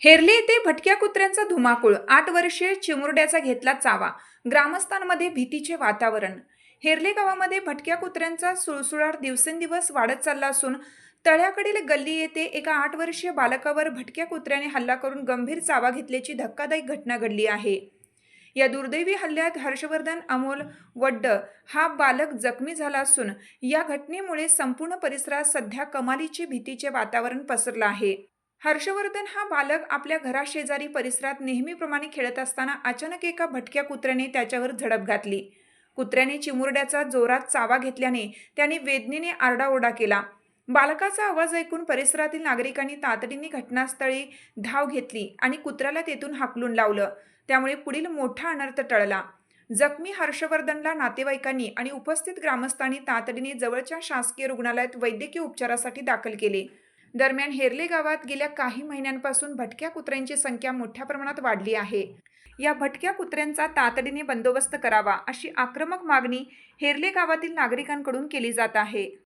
हेरले येथे भटक्या कुत्र्यांचा धुमाकूळ, 8 वर्षीय चिमुरड्याचा घेतला चावा. ग्रामस्थांमध्ये भीतीचे वातावरण. हेरले गावामध्ये भटक्या कुत्र्यांचा सुळसुळाट दिवसेंदिवस वाढत चालला असून तळ्याकडील गल्ली येथे एका 8 वर्षीय बालकावर भटक्या कुत्र्याने हल्ला करून गंभीर चावा घेतल्याची धक्कादायक घटना घडली आहे. या दुर्दैवी हल्ल्यात हर्षवर्धन अमोल वड्ड हा बालक जखमी झाला असून या घटनेमुळे संपूर्ण परिसरात सध्या कमालीची भीतीचे वातावरण पसरलं आहे. हर्षवर्धन हा बालक आपल्या घराशेजारी परिसरात नेहमीप्रमाणे खेळत असताना अचानक एका भटक्या कुत्र्याने त्याच्यावर झडप घातली. कुत्र्याने चिमुरड्याचा जोरात चावा घेतल्याने त्याने वेदनेने आरडाओरडा केला. बालकाचा आवाज ऐकून परिसरातील नागरिकांनी तातडीने घटनास्थळी धाव घेतली आणि कुत्र्याला तेथून हाकलून लावलं. त्यामुळे पुढील मोठा अनर्थ टळला. जखमी हर्षवर्धनला नातेवाईकांनी आणि उपस्थित ग्रामस्थांनी तातडीने जवळच्या शासकीय रुग्णालयात वैद्यकीय उपचारासाठी दाखल केले. दरम्यान हेरले गावात गेल्या काही महिन्यांपासून भटक्या कुत्र्यांची संख्या मोठ्या प्रमाणात वाढली आहे. या भटक्या कुत्र्यांचा तातडीने बंदोबस्त करावा अशी आक्रमक मागणी हेरले गावातील नागरिकांकडून केली जात आहे.